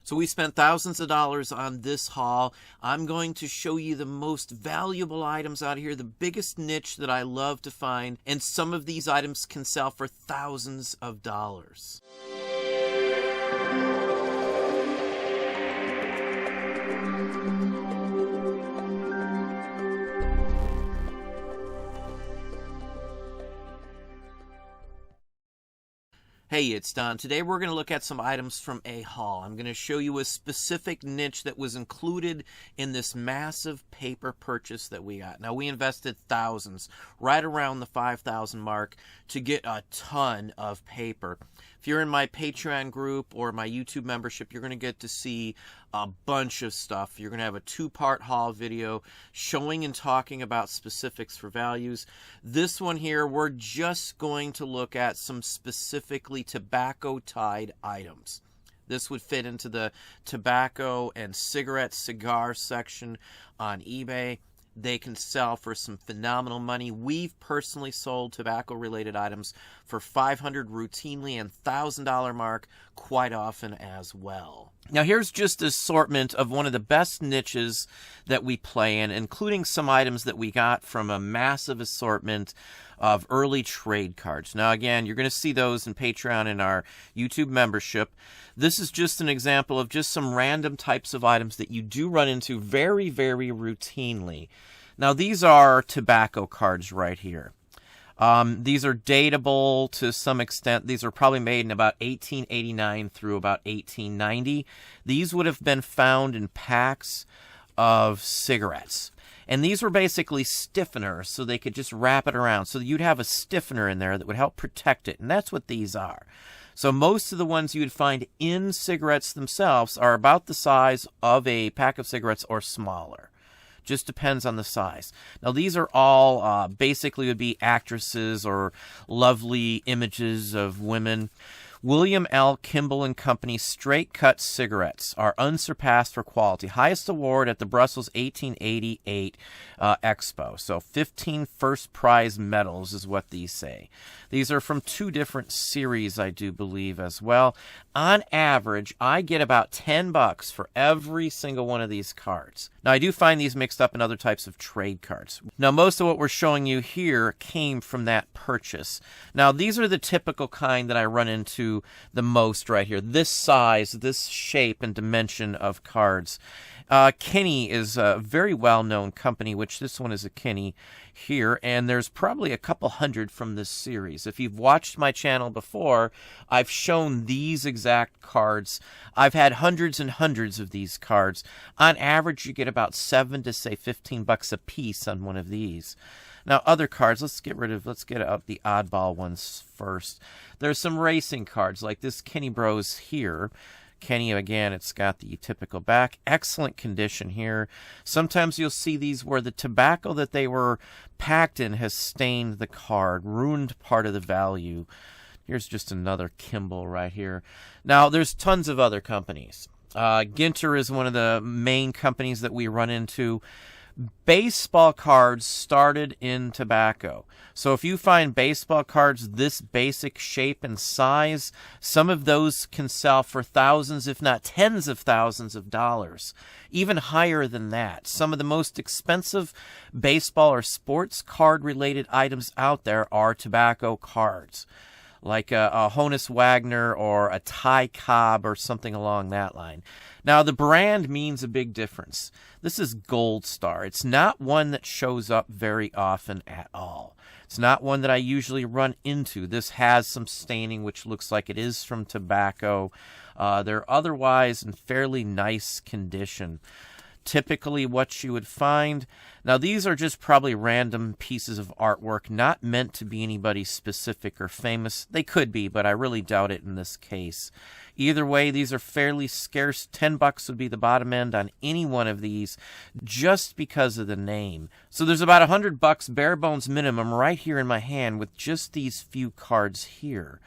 So we spent thousands of dollars on this haul. I'm going to show you the most valuable items out here, the biggest niche that I love to find, and some of these items can sell for thousands of dollars. Hey, it's Don. Today we're going to look at some items from a haul. I'm going to show you a specific niche that was included in this massive paper purchase that we got. Now, we invested thousands, right around the 5,000 mark, to get a ton of paper. If you're in my Patreon group or my YouTube membership, you're going to get to see a bunch of stuff. You're going to have a two-part haul video showing and talking about specifics for values. This one here, we're just going to look at some specifically tobacco-tied items. This would fit into the tobacco and cigar section on eBay. They can sell for some phenomenal money. We've personally sold tobacco-related items for $500 routinely and $1,000 mark quite often as well. Now here's just an assortment of one of the best niches that we play in, including some items that we got from a massive assortment of early trade cards. Now again, you're going to see those in Patreon and our YouTube membership. This is just an example of just some random types of items that you do run into very, very routinely. Now these are tobacco cards right here. These are datable to some extent. These are probably made in about 1889 through about 1890. These would have been found in packs of cigarettes. And these were basically stiffeners, so they could just wrap it around. So you'd have a stiffener in there that would help protect it, and that's what these are. So most of the ones you would find in cigarettes themselves are about the size of a pack of cigarettes or smaller. Just depends on the size. Now these are all basically would be actresses or lovely images of women. William L. Kimball and Company straight cut cigarettes are unsurpassed for quality. Highest award at the Brussels 1888 Expo. So 15 first prize medals is what these say. These are from two different series, I do believe, as well. On average, I get about $10 for every single one of these cards. Now, I do find these mixed up in other types of trade cards. Now, most of what we're showing you here came from that purchase. Now, these are the typical kind that I run into the most right here. This size, this shape and dimension of cards. Kinney is a very well-known company, which this one is a Kinney here, and there's probably a couple hundred from this series. If you've watched my channel before, I've shown these exact cards. I've had hundreds and hundreds of these cards. On average, you get about $7 to say $15 a piece on one of these. Now, other cards, let's get out the oddball ones first. There's some racing cards like this Kenny Bros here. Kenny, again, it's got the typical back. Excellent condition here. Sometimes you'll see these where the tobacco that they were packed in has stained the card, ruined part of the value. Here's just another Kimball right here. Now, there's tons of other companies. Ginter is one of the main companies that we run into. Baseball cards started in tobacco. So if you find baseball cards this basic shape and size, some of those can sell for thousands, if not tens of thousands of dollars. Even higher than that. Some of the most expensive baseball or sports card related items out there are tobacco cards, like a Honus Wagner or a Ty Cobb or something along that line. Now, the brand means a big difference. This is Gold Star. It's not one that shows up very often at all. It's not one that I usually run into. This has some staining, which looks like it is from tobacco. They're otherwise in fairly nice condition. Typically what you would find. Now, these are just probably random pieces of artwork, not meant to be anybody specific or famous. They could be, but I really doubt it in this case. Either way, these are fairly scarce. $10 would be the bottom end on any one of these just because of the name. So there's about $100 bare bones minimum right here in my hand with just these few cards here.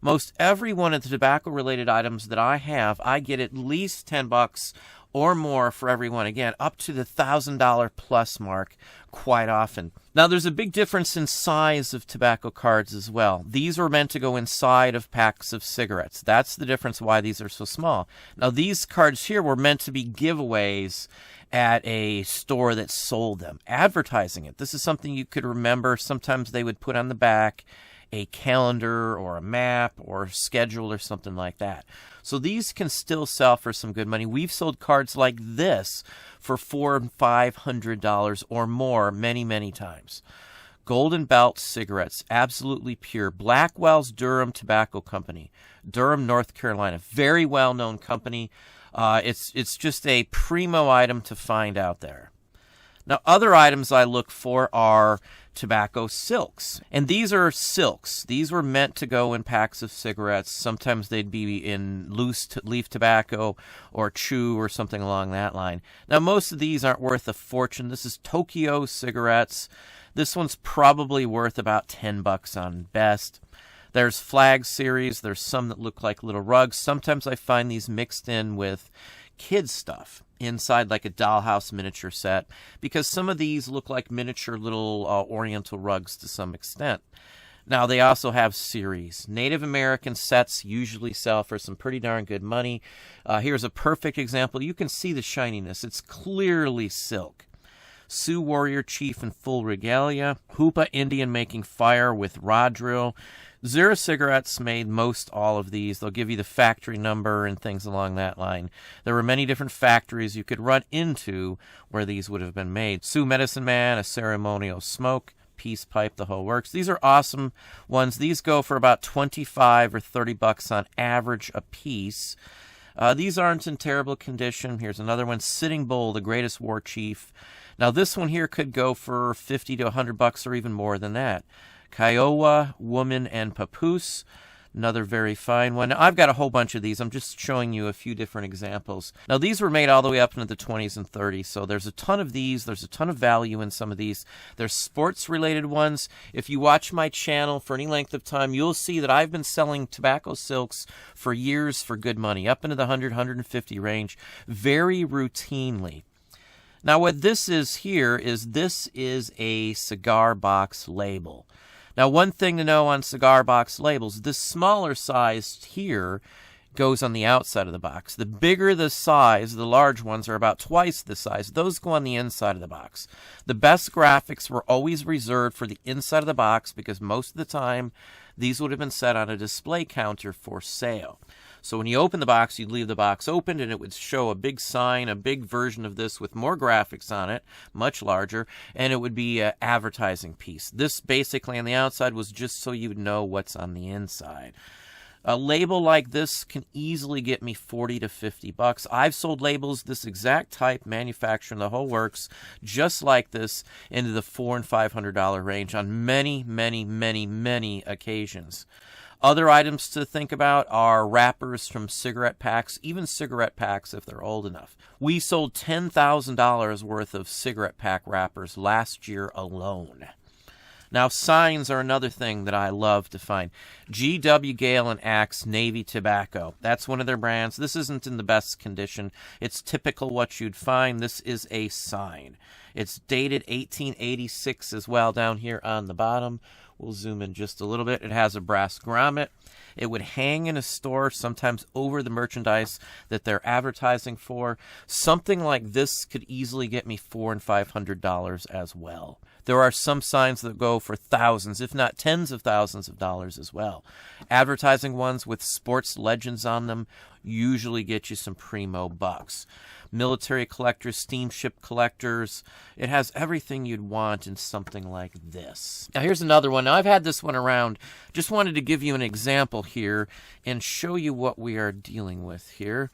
Most every one of the tobacco-related items that I have, I get at least $10 or more for everyone. Again, up to the $1,000 plus mark quite often. Now, there's a big difference in size of tobacco cards as well. These were meant to go inside of packs of cigarettes. That's the difference why these are so small. Now, these cards here were meant to be giveaways at a store that sold them, advertising it. This is something you could remember. Sometimes they would put on the back a calendar or a map or schedule or something like that. So these can still sell for some good money. We've sold cards like this for $400 and $500 or more many, many times. Golden Belt cigarettes, absolutely pure. Blackwell's Durham Tobacco Company, Durham, North Carolina. Very well-known company. It's just a primo item to find out there. Now, other items I look for are tobacco silks. And these are silks. These were meant to go in packs of cigarettes. Sometimes they'd be in loose leaf tobacco or chew or something along that line. Now, most of these aren't worth a fortune. This is Tokyo cigarettes. This one's probably worth about $10 on best. There's Flag series. There's some that look like little rugs. Sometimes I find these mixed in with kids stuff inside like a dollhouse miniature set, because some of these look like miniature little oriental rugs to some extent. Now, they also have series. Native American sets usually sell for some pretty darn good money. Here's a perfect example. You can see the shininess. It's clearly silk. Sioux Warrior Chief in full regalia. Hoopa Indian making fire with rod drill. Zero Cigarettes made most all of these. They'll give you the factory number and things along that line. There were many different factories you could run into where these would have been made. Sioux Medicine Man, a ceremonial smoke, peace pipe, the whole works. These are awesome ones. These go for about $25 or $30 on average a piece. These aren't in terrible condition. Here's another one, Sitting Bull, the greatest war chief. Now, this one here could go for $50 to $100 or even more than that. Kiowa, Woman, and Papoose, another very fine one. Now, I've got a whole bunch of these. I'm just showing you a few different examples. Now, these were made all the way up into the 20s and 30s, so there's a ton of these. There's a ton of value in some of these. There's sports-related ones. If you watch my channel for any length of time, you'll see that I've been selling tobacco silks for years for good money, up into the 100, 150 range, very routinely. Now, what this is here is this is a cigar box label. Now, one thing to know on cigar box labels, this smaller size here goes on the outside of the box. The bigger the size, the large ones are about twice the size. Those go on the inside of the box. The best graphics were always reserved for the inside of the box because most of the time these would have been set on a display counter for sale. So when you open the box, you'd leave the box open and it would show a big sign, a big version of this with more graphics on it, much larger, and it would be an advertising piece. This basically on the outside was just so you would know what's on the inside. A label like this can easily get me $40 to $50. I've sold labels this exact type, manufacturing the whole works, just like this, into the $400 and $500 range on many, many, many, many occasions. Other items to think about are wrappers from cigarette packs, even cigarette packs if they're old enough. We sold $10,000 worth of cigarette pack wrappers last year alone. Now, signs are another thing that I love to find. G.W. Gale and Axe Navy Tobacco. That's one of their brands. This isn't in the best condition. It's typical what you'd find. This is a sign. It's dated 1886 as well down here on the bottom. We'll zoom in just a little bit. It has a brass grommet. It would hang in a store, sometimes over the merchandise that they're advertising for. Something like this could easily get me $400 and $500 as well. There are some signs that go for thousands, if not tens of thousands of dollars as well. Advertising ones with sports legends on them usually get you some primo bucks. Military collectors, steamship collectors. It has everything you'd want in something like this. Now, here's another one. Now, I've had this one around. Just wanted to give you an example here and show you what we are dealing with here.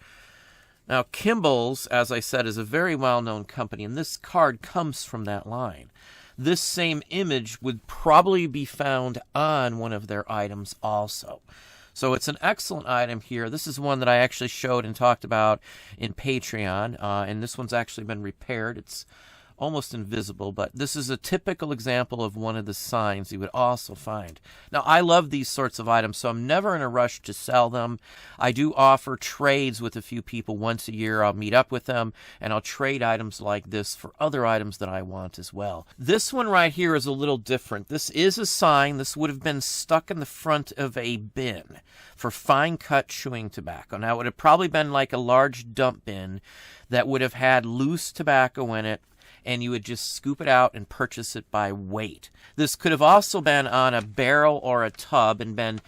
Now, Kimball's, as I said, is a very well-known company, and this card comes from that line. This same image would probably be found on one of their items also. So it's an excellent item here. This is one that I actually showed and talked about in Patreon, and this one's actually been repaired. It's almost invisible, but this is a typical example of one of the signs you would also find. Now, I love these sorts of items, so I'm never in a rush to sell them. I do offer trades with a few people once a year. I'll meet up with them, and I'll trade items like this for other items that I want as well. This one right here is a little different. This is a sign. This would have been stuck in the front of a bin for fine-cut chewing tobacco. Now, it would have probably been like a large dump bin that would have had loose tobacco in it, and you would just scoop it out and purchase it by weight. This could have also been on a barrel or a tub and been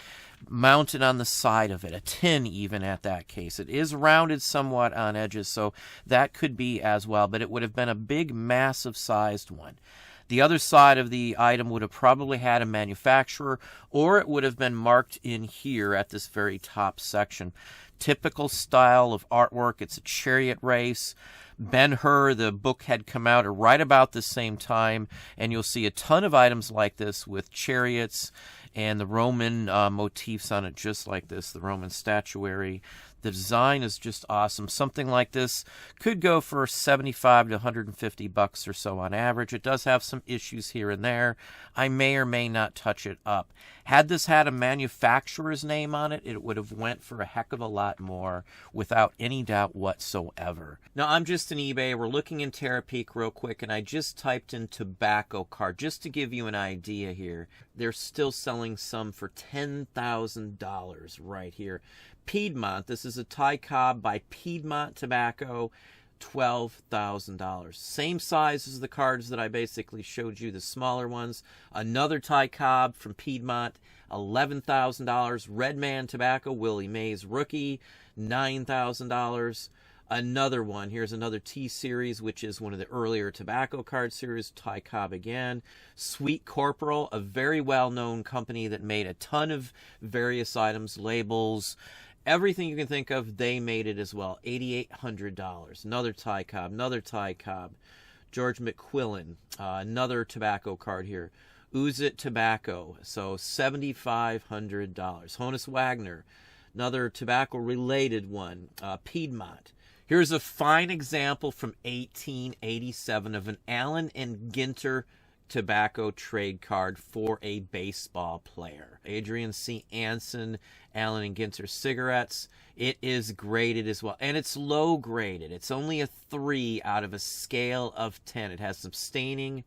mounted on the side of it, a tin even at that case. It is rounded somewhat on edges, so that could be as well, but it would have been a big, massive sized one. The other side of the item would have probably had a manufacturer, or it would have been marked in here at this very top section. Typical style of artwork. It's a chariot race. Ben-Hur, the book, had come out right about the same time, and you'll see a ton of items like this with chariots and the Roman motifs on it, just like this, the Roman statuary. The design is just awesome. Something like this could go for $75 to $150 or so on average. It does have some issues here and there. I may or may not touch it up. Had this had a manufacturer's name on it, it would have went for a heck of a lot more without any doubt whatsoever. Now, I'm just in eBay. We're looking in Terapeak real quick, and I just typed in tobacco card just to give you an idea here. They're still selling some for $10,000 right here. Piedmont, this is a Thai cob by Piedmont Tobacco, $12,000. Same size as the cards that I basically showed you, the smaller ones. Another Thai cob from Piedmont, $11,000. Redman Tobacco, Willie Mays Rookie, $9,000. Another one, here's another T-Series, which is one of the earlier tobacco card series, Thai cob again. Sweet Corporal, a very well-known company that made a ton of various items, labels, everything you can think of, they made it as well. $8,800. Another Thai cob, another Thai cob. George McQuillan, another tobacco card here. Uzit Tobacco, so $7,500. Honus Wagner, another tobacco-related one. Piedmont. Here's a fine example from 1887 of an Allen and Ginter tobacco trade card for a baseball player. Adrian C. Anson, Allen and Ginter cigarettes. It is graded as well, and it's low graded. It's only a 3 out of a scale of 10. It has some staining,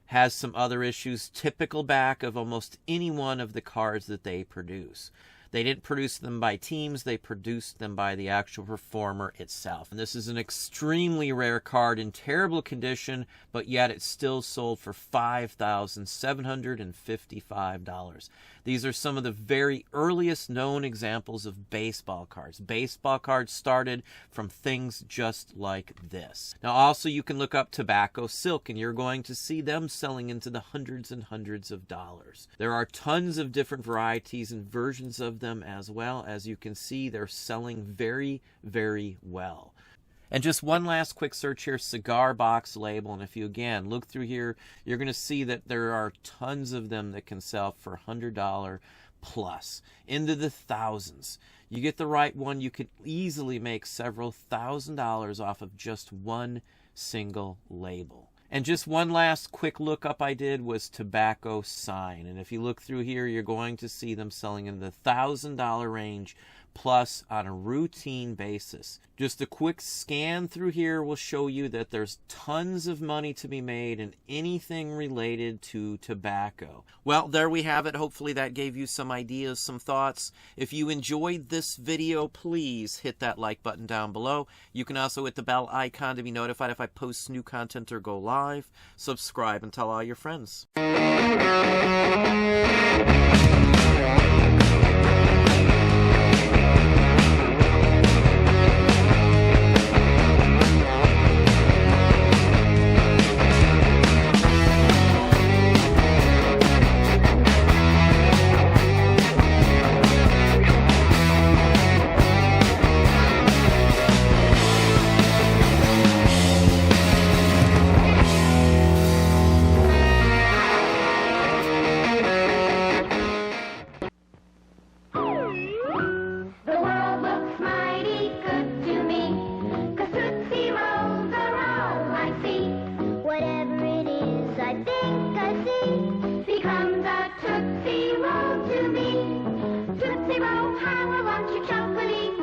has some other issues, typical back of almost any one of the cards that they produce. They didn't produce them by teams, they produced them by the actual performer itself. And this is an extremely rare card in terrible condition, but yet it's still sold for $5,755. These are some of the very earliest known examples of baseball cards. Baseball cards started from things just like this. Now also you can look up tobacco silk, and you're going to see them selling into the hundreds and hundreds of dollars. There are tons of different varieties and versions of them as well. As you can see, they're selling very, very well. And just one last quick search here, cigar box label. And if you again look through here, you're going to see that there are tons of them that can sell for $100 plus, into the thousands. You get the right one, you could easily make several $1,000s off of just one single label. And just one last quick look up I did was tobacco sign. And if you look through here, you're going to see them selling in the $1,000 range plus on a routine basis. Just a quick scan through here will show you that there's tons of money to be made in anything related to tobacco. Well, there we have it. Hopefully that gave you some ideas, some thoughts. If you enjoyed this video, please hit that like button down below. You can also hit the bell icon to be notified if I post new content or go live. Subscribe and tell all your friends.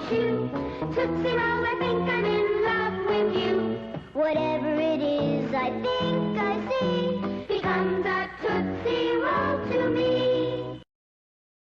shoe. Tootsie Roll, I think I'm in love with you. Whatever it is, I think